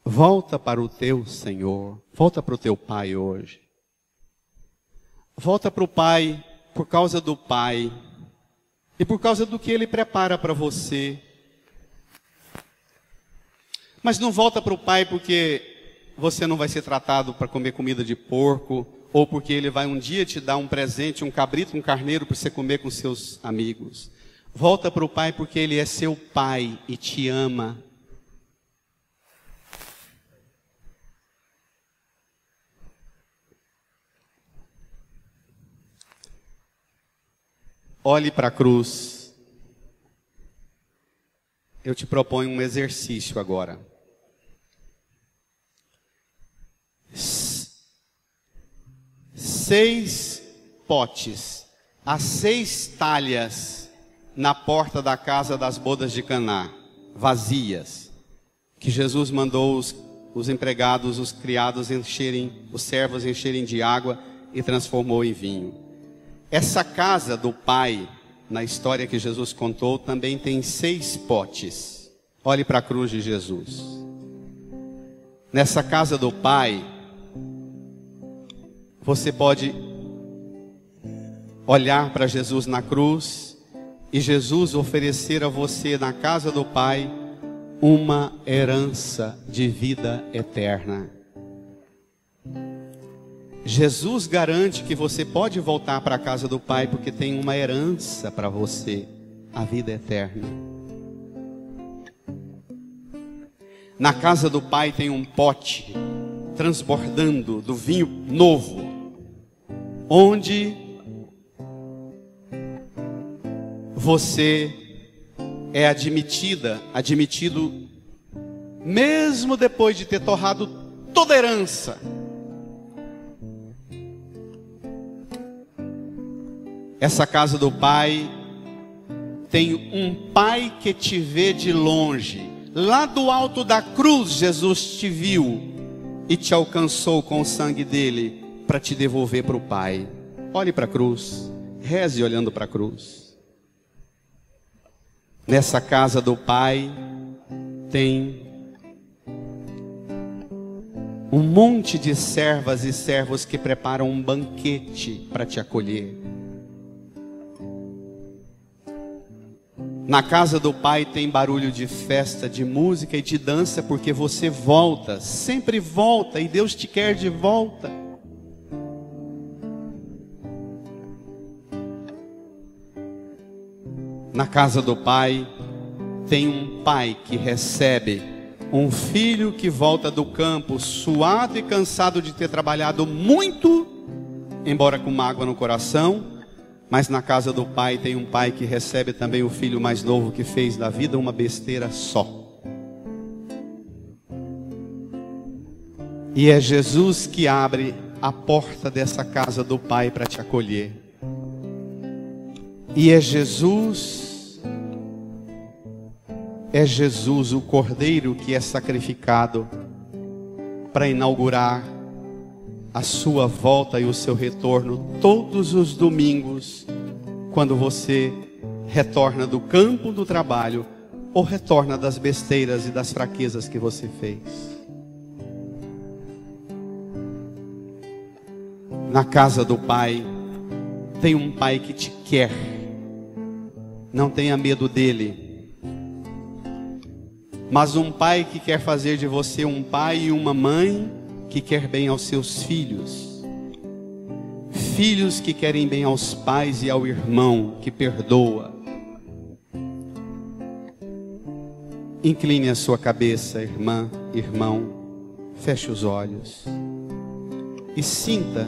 volta para o teu Senhor, volta para o teu Pai hoje. Volta para o Pai por causa do Pai e por causa do que Ele prepara para você. Mas não volta para o Pai porque você não vai ser tratado para comer comida de porco, ou porque Ele vai um dia te dar um presente, um cabrito, um carneiro para você comer com seus amigos. Volta para o Pai porque Ele é seu Pai e te ama. Olhe para a cruz. Eu te proponho um exercício agora. 6 potes, as 6 talhas na porta da casa das bodas de Caná, vazias, que Jesus mandou os empregados, os criados encherem, os servos encherem de água e transformou em vinho. Essa casa do Pai, na história que Jesus contou, também tem 6 potes. Olhe para a cruz de Jesus. Nessa casa do Pai, você pode olhar para Jesus na cruz e Jesus oferecer a você na casa do Pai uma herança de vida eterna. Jesus garante que você pode voltar para a casa do Pai porque tem uma herança para você, a vida eterna. Na casa do Pai tem um pote transbordando do vinho novo, onde você é admitido, mesmo depois de ter torrado toda a herança. Essa casa do Pai tem um Pai que te vê de longe. Lá do alto da cruz, Jesus te viu e te alcançou com o sangue dele para te devolver para o Pai. Olhe para a cruz, reze olhando para a cruz. Nessa casa do Pai tem um monte de servas e servos que preparam um banquete para te acolher. Na casa do Pai tem barulho de festa, de música e de dança, porque você volta, sempre volta, e Deus te quer de volta. Na casa do Pai tem um pai que recebe um filho que volta do campo, suado e cansado de ter trabalhado muito, embora com mágoa no coração. Mas na casa do Pai tem um pai que recebe também o filho mais novo que fez da vida uma besteira só. E é Jesus que abre a porta dessa casa do Pai para te acolher. E é Jesus o Cordeiro que é sacrificado para inaugurar a sua volta e o seu retorno todos os domingos, quando você retorna do campo do trabalho ou retorna das besteiras e das fraquezas que você fez. Na casa do Pai tem um Pai que te quer. Não tenha medo dele, mas um Pai que quer fazer de você um pai e uma mãe que quer bem aos seus filhos. Filhos que querem bem aos pais e ao irmão que perdoa. Incline a sua cabeça, irmã, irmão. Feche os olhos. E sinta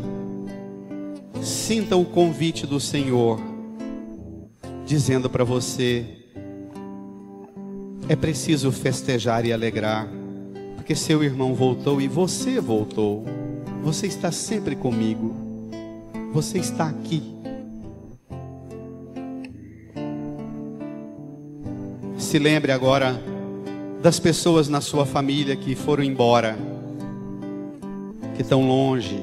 o convite do Senhor, dizendo para você: é preciso festejar e alegrar, porque seu irmão voltou e você voltou. Você está sempre comigo. Você está aqui. Se lembre agora das pessoas na sua família que foram embora, que estão longe,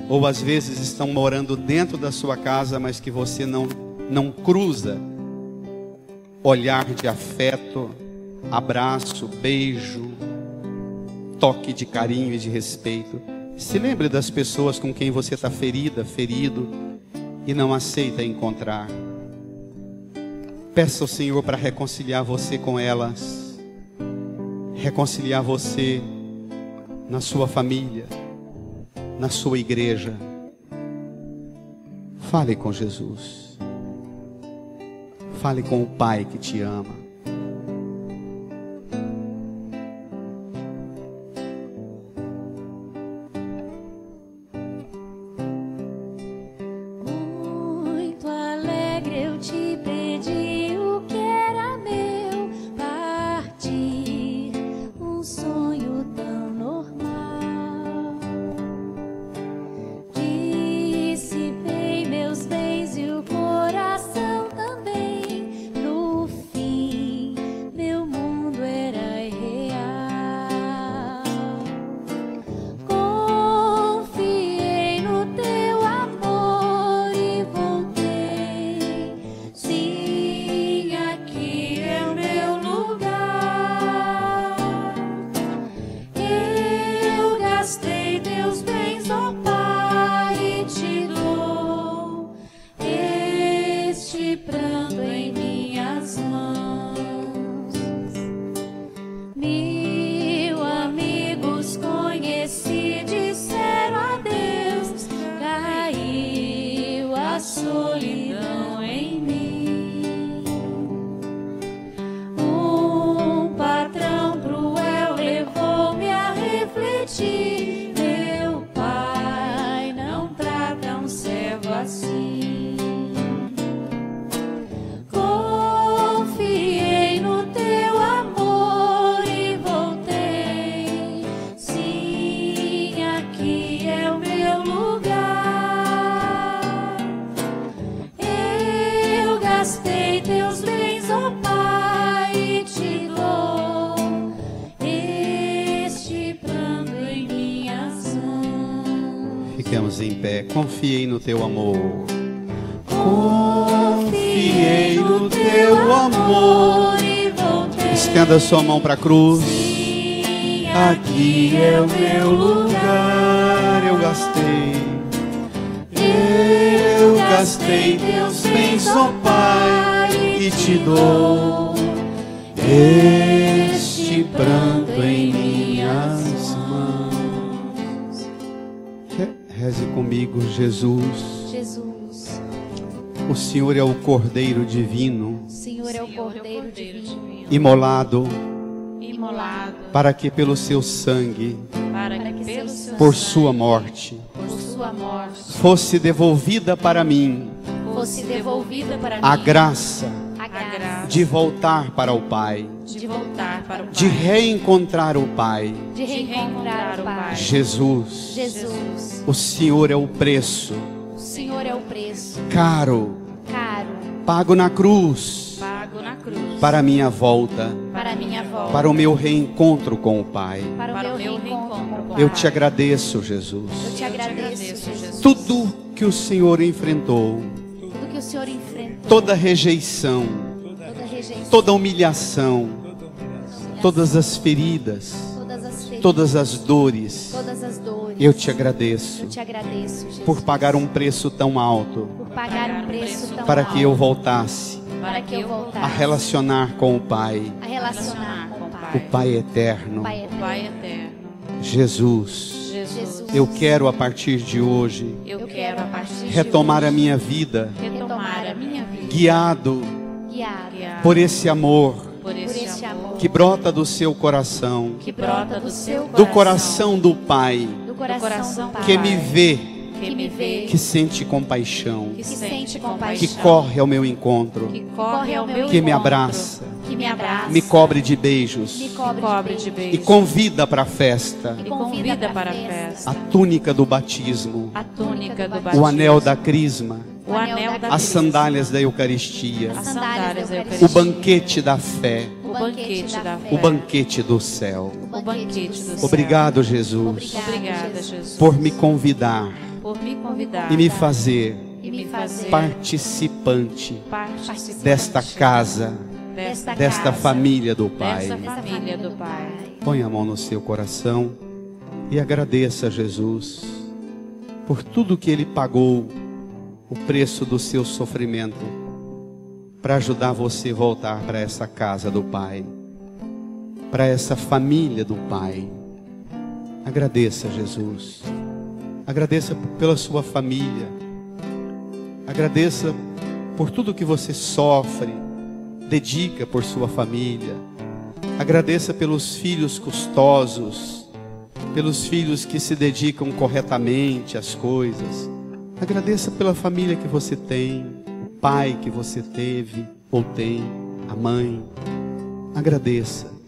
ou às vezes estão morando dentro da sua casa, mas que você não cruza olhar de afeto, abraço, beijo, toque de carinho e de respeito. Se lembre das pessoas com quem você está ferida, ferido, e não aceita encontrar. Peça ao Senhor para reconciliar você com elas, reconciliar você na sua família, na sua igreja. Fale com Jesus. Fale com o Pai que te ama. Muito alegre eu te pedi o que era meu, partir um sonho tão normal. Dissipei meus bens e o coração também. No fim, meu mundo era irreal. Confiei no teu amor e voltei. Sim, aqui é o meu lugar. Eu gastei teus bens, ó Pai, e te dou este pranto em minhas mãos. 1000 amigos conheci, disseram adeus. Caiu a solidão em mim. Um patrão cruel levou-me a refletir. Meu pai não trata um servo assim. Confiei no teu amor e voltei. Sim, aqui é o meu lugar. Eu gastei teus bens, ó Pai, e te dou este pranto em minhas mãos. Fiquemos em pé. Confiei no teu amor. Confiei no teu amor. E voltei. Estenda sua mão para a cruz. Sim, Aqui é o meu lugar. Eu gastei teus bens, ó Pai, e te dou este pranto em minhas mãos. Reze comigo. Jesus, Jesus, o Senhor é o Cordeiro divino, o Senhor é o Cordeiro divino, imolado, imolado para que pelo seu sangue, para que que pelo seu seu por sangue, sua morte, por sua morte, fosse devolvida para mim fosse devolvida para a mim graça a graça de voltar para o Pai, de voltar para o Pai, de reencontrar o Pai. de reencontrar o Pai. Jesus, Jesus, o Senhor é o preço o Senhor é o preço caro, caro pago na cruz, pago na cruz, para a minha volta, para a minha volta, para o meu reencontro com o Pai. para o meu reencontro com o Pai. Eu te agradeço, Jesus. Eu te agradeço, Jesus. Tudo que o Senhor enfrentou, Tudo que o Senhor enfrentou, toda rejeição, toda rejeição, toda humilhação, todas as feridas, todas as feridas, todas as dores, todas as dores. eu te agradeço Eu te agradeço, Jesus, por pagar um preço tão alto, por pagar um preço tão para alto, que eu voltasse para que eu voltasse a relacionar com o Pai, a relacionar com o o Pai, Pai eterno. Pai o eterno. Pai eterno. Jesus, Jesus, eu quero a partir de hoje eu quero a partir de retomar a hoje minha vida, retomar a minha vida, guiado guiado guiado por esse amor por por esse este amor amor que brota do seu coração, que brota do seu do coração do Pai, do coração do Pai, que me vê, que me vê, que sente compaixão, que sente que compaixão, corre ao meu encontro, que corre ao meu que me encontro, abraça, que me abraça, me cobre de beijos me cobre de e beijos convida para a festa, e convida para a festa, a túnica do batismo, a túnica do batismo, o anel da crisma, o anel da as crisma, sandálias da Eucaristia, as sandálias da o Eucaristia, banquete da fé, o banquete da fé, o banquete do céu. o banquete do céu. Obrigado, Jesus, Obrigada, Jesus, por me convidar por me convidar e me fazer e me fazer participante participante desta casa, desta família do Pai. dessa família do Pai. Põe a mão no seu coração e agradeça a Jesus por tudo que Ele pagou, o preço do seu sofrimento, para ajudar você a voltar para essa casa do Pai, para essa família do Pai. Agradeça a Jesus. Agradeça pela sua família. Agradeça por tudo que você sofre, dedica por sua família. Agradeça pelos filhos custosos, pelos filhos que se dedicam corretamente às coisas. Agradeça pela família que você tem, o pai que você teve ou tem, a mãe. Agradeça.